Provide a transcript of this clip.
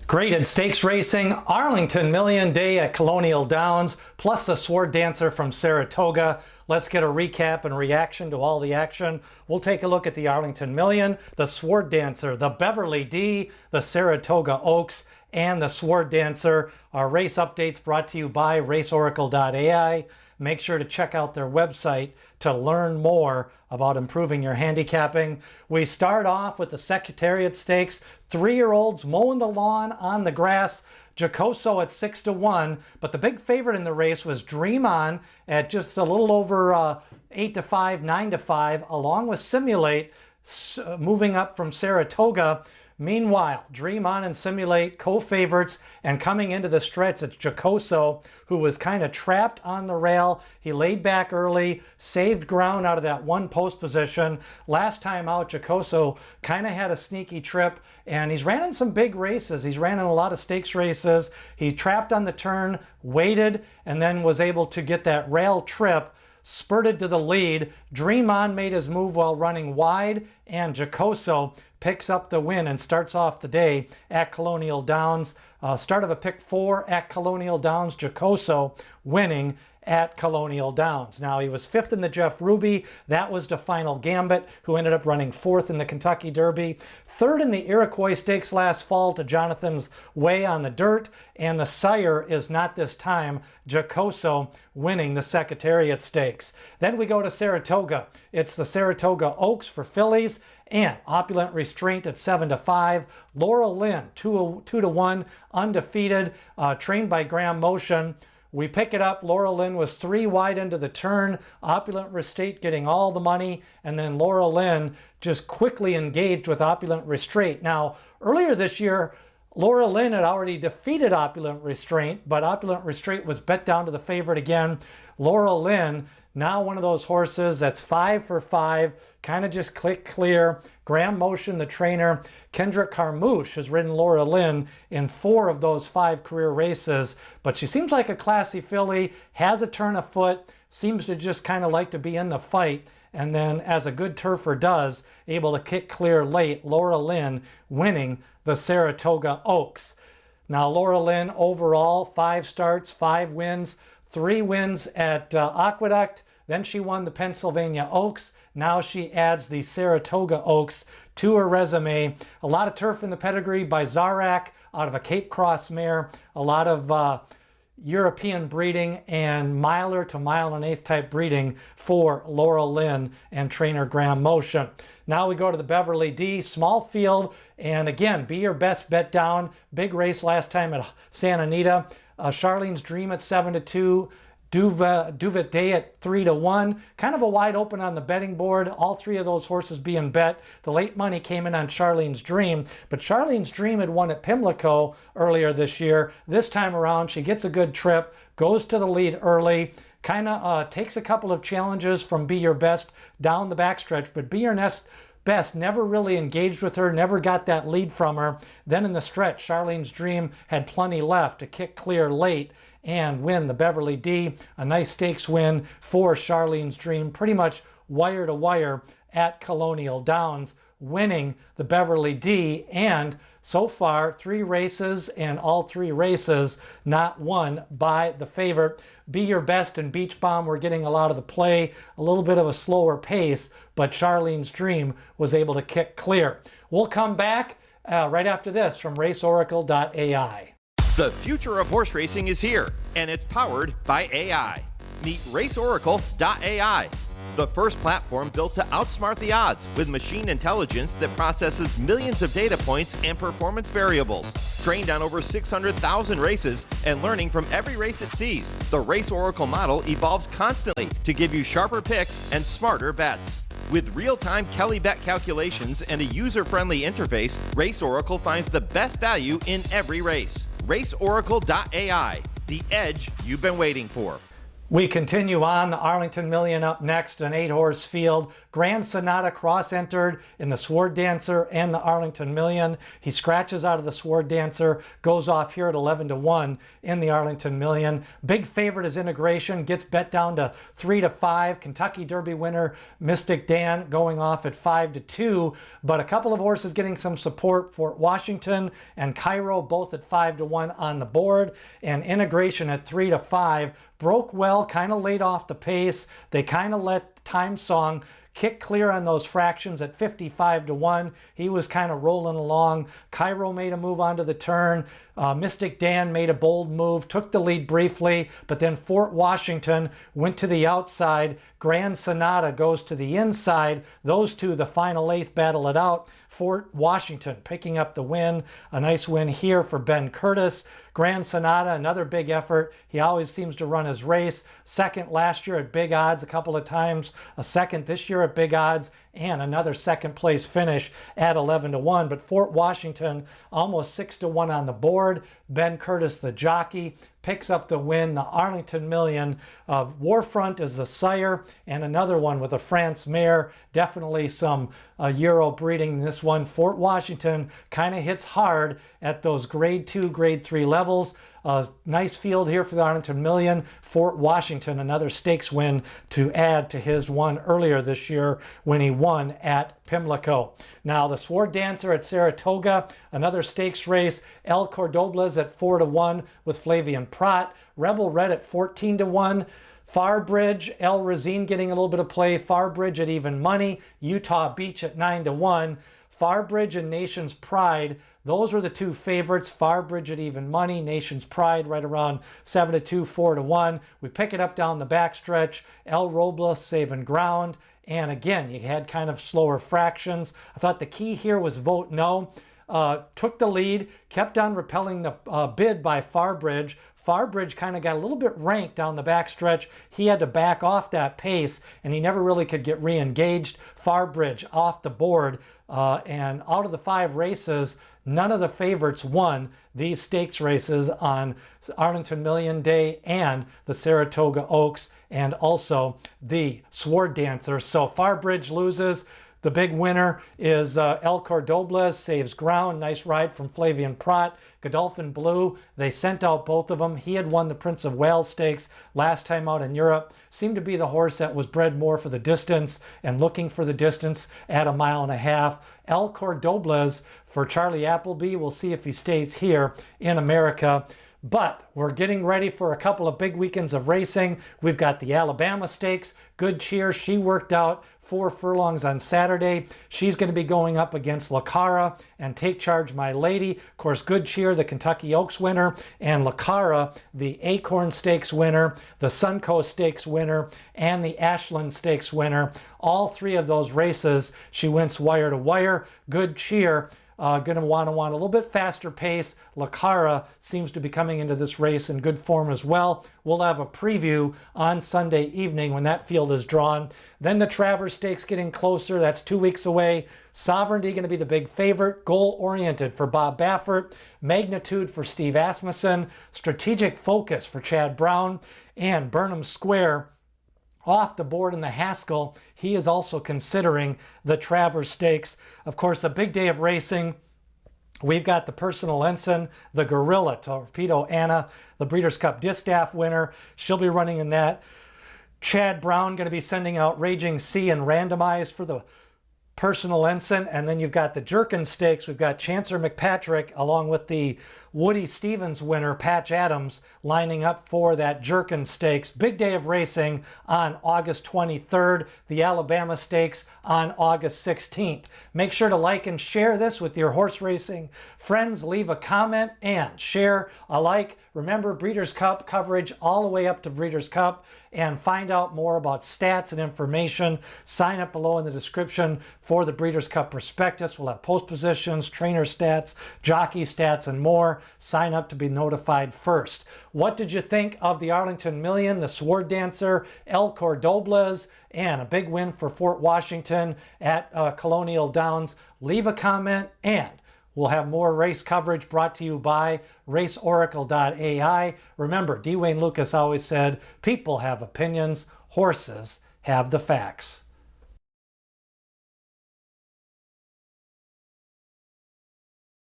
Great in stakes racing, Arlington Million Day at Colonial Downs, plus the Sword Dancer from Saratoga. Let's get a recap and reaction to all the action. We'll take a look at the Arlington Million, the Sword Dancer, the Beverly D, the Saratoga Oaks, and the Sword Dancer. Our race updates brought to you by RaceOracle.AI. Make sure to check out their website to learn more about improving your handicapping. We start off with the Secretariat Stakes. 3-year-olds mowing the lawn on the grass. Jocoso at 6-1, but the big favorite in the race was Dream On at just a little over 8-5, 9-5, along with Simulate moving up from Saratoga. Meanwhile, Dream On and Simulate co-favorites, and coming into the stretch, it's Jocoso, who was kind of trapped on the rail. He laid back early, saved ground out of that one post position. Last time out, Jocoso kind of had a sneaky trip, and he's ran in some big races. He's ran in a lot of stakes races. He trapped on the turn, waited, and then was able to get that rail trip, spurted to the lead. Dream On made his move while running wide, and Jocoso picks up the win and starts off the day at Colonial Downs. Start of a pick 4 at Colonial Downs. Jocoso winning at Colonial Downs. Now, he was 5th in the Jeff Ruby. That was the final Gambit, who ended up running 4th in the Kentucky Derby. 3rd in the Iroquois Stakes last fall to Jonathan's Way on the dirt. And the sire is not this time. Jocoso winning the Secretariat Stakes. Then we go to Saratoga. It's the Saratoga Oaks for fillies, and Opulent Restraint at 7-5. Laura Lynn, 2-1, undefeated, trained by Graham Motion. We pick it up. Laura Lynn was 3 wide into the turn. Opulent Restraint getting all the money, and then Laura Lynn just quickly engaged with Opulent Restraint. Now, earlier this year, Laura Lynn had already defeated Opulent Restraint, but Opulent Restraint was bet down to the favorite again. Laura Lynn, now one of those horses that's 5 for 5, kind of just click clear. Graham Motion, the trainer. Kendrick Carmouche has ridden Laura Lynn in 4 of those 5 career races, but she seems like a classy filly, has a turn of foot, seems to just kind of like to be in the fight, and then, as a good turfer does, able to kick clear late. Laura Lynn winning the Saratoga Oaks. Now, Laura Lynn overall, 5 starts, 5 wins, 3 wins at Aqueduct. Then she won the Pennsylvania Oaks. Now she adds the Saratoga Oaks to her resume. A lot of turf in the pedigree by Zarak out of a Cape Cross mare. A lot of European breeding and miler to mile and eighth type breeding for Laura Lynn and trainer Graham Motion. Now we go to the Beverly D, small field, and again, be your best bet down. Big race last time at Santa Anita. Charlene's Dream at 7-2. Duvet Day at 3-1. Kind of a wide open on the betting board. All 3 of those horses being bet. The late money came in on Charlene's Dream, but Charlene's Dream had won at Pimlico earlier this year. This time around, she gets a good trip, goes to the lead early, kind of takes a couple of challenges from Be Your Best down the backstretch, but Be Your Best never really engaged with her, never got that lead from her. Then in the stretch, Charlene's Dream had plenty left to kick clear late and win the Beverly D. A nice stakes win for Charlene's Dream, pretty much wire to wire at Colonial Downs, winning the Beverly D. And so far, 3 races, and all 3 races not won by the favorite. Be Your Best and Beach Bomb were getting a lot of the play, a little bit of a slower pace, but Charlene's Dream was able to kick clear. We'll come back right after this from RaceOracle.AI. The future of horse racing is here, and it's powered by AI. Meet RaceOracle.AI, the first platform built to outsmart the odds with machine intelligence that processes millions of data points and performance variables. Trained on over 600,000 races and learning from every race it sees, the Race Oracle model evolves constantly to give you sharper picks and smarter bets. With real-time Kelly bet calculations and a user-friendly interface, Race Oracle finds the best value in every race. RaceOracle.AI, the edge you've been waiting for. We continue on. The Arlington Million up next, an 8-horse field. Grand Sonata cross-entered in the Sword Dancer and the Arlington Million. He scratches out of the Sword Dancer, goes off here at 11-1 in the Arlington Million. Big favorite is Integration, gets bet down to 3-5. Kentucky Derby winner Mystic Dan going off at 5-2. But a couple of horses getting some support. Fort Washington and Cairo both at 5-1 on the board. And Integration at 3-5. Broke well, kind of laid off the pace. They kind of let Time Song kick clear on those fractions at 55-1. He was kind of rolling along. Cairo made a move onto the turn. Mystic Dan made a bold move, took the lead briefly, but then Fort Washington went to the outside. Grand Sonata goes to the inside. Those two, the final eighth, battle it out. Fort Washington picking up the win. A nice win here for Ben Curtis. Grand Sonata, another big effort. He always seems to run his race. Second last year at big odds a couple of times. A second this year at big odds. And another second place finish at 11-1. But Fort Washington almost 6-1 on the board. Ben Curtis, the jockey, picks up the win. The Arlington Million. Warfront is the sire, and another one with a France mare. Definitely some Euro breeding in this one. Fort Washington kind of hits hard at those grade 2, grade 3 levels. Nice field here for the Arlington Million. Fort Washington, another stakes win to add to his one earlier this year when he won at Pimlico. Now the Sword Dancer at Saratoga, another stakes race. El Cordobles at 4-1 with Flavian Prat. Rebel Red at 14-1. Farbridge, El Razine getting a little bit of play. Farbridge at even money. Utah Beach at 9-1. Farbridge and Nation's Pride, those were the two favorites. Farbridge at even money, Nation's Pride right around 7-2, 4-1. We pick it up down the backstretch. El Robles saving ground. And again, you had kind of slower fractions. I thought the key here was vote no. Took the lead, kept on repelling the bid by Farbridge. Farbridge kind of got a little bit ranked down the backstretch. He had to back off that pace, and he never really could get re-engaged. Farbridge off the board, and out of the 5 races, none of the favorites won these stakes races on Arlington Million Day and the Saratoga Oaks, and also the Sword Dancer. So Farbridge loses. The big winner is El Cordobles, saves ground. Nice ride from Flavian Prat. Godolphin Blue, they sent out both of them. He had won the Prince of Wales Stakes last time out in Europe. Seemed to be the horse that was bred more for the distance and looking for the distance at 1.5 miles. El Cordobles for Charlie Appleby. We'll see if he stays here in America. But we're getting ready for a couple of big weekends of racing. We've got the Alabama Stakes. Good Cheer, she worked out 4 furlongs on Saturday. She's going to be going up against Lacara and Take Charge My Lady. Of course, Good Cheer, the Kentucky Oaks winner, and Lacara, the Acorn Stakes winner, the Suncoast Stakes winner, and the Ashland Stakes winner. All 3 of those races, she wins wire to wire. Good Cheer. Going to want a little bit faster pace. Lacara seems to be coming into this race in good form as well. We'll have a preview on Sunday evening when that field is drawn. Then the Travers Stakes getting closer. That's 2 weeks away. Sovereignty going to be the big favorite. Goal Oriented for Bob Baffert. Magnitude for Steve Asmussen. Strategic Focus for Chad Brown. And Burnham Square off the board in the Haskell. He is also considering the Travers Stakes. Of course, a big day of racing. We've got the Personal Ensign, the Gorilla, Torpedo Anna, the Breeders' Cup Distaff winner. She'll be running in that. Chad Brown going to be sending out Raging Sea and randomized for the Personal Ensign. And then you've got the Jerkin Stakes. We've got Chancer McPatrick along with the Woody Stevens winner, Patch Adams, lining up for that Jerkin Stakes. Big day of racing on August 23rd. The Alabama Stakes on August 16th. Make sure to like and share this with your horse racing friends. Leave a comment and share a like. Remember, Breeders' Cup coverage all the way up to Breeders' Cup. And find out more about stats and information. Sign up below in the description for the Breeders' Cup prospectus. We'll have post positions, trainer stats, jockey stats, and more. Sign up to be notified first. What did you think of the Arlington Million, the Sword Dancer, El Cordobles, and a big win for Fort Washington at Colonial Downs? Leave a comment, and We'll have more race coverage brought to you by RaceOracle.AI. Remember, D. Wayne Lucas always said, people have opinions, horses have the facts.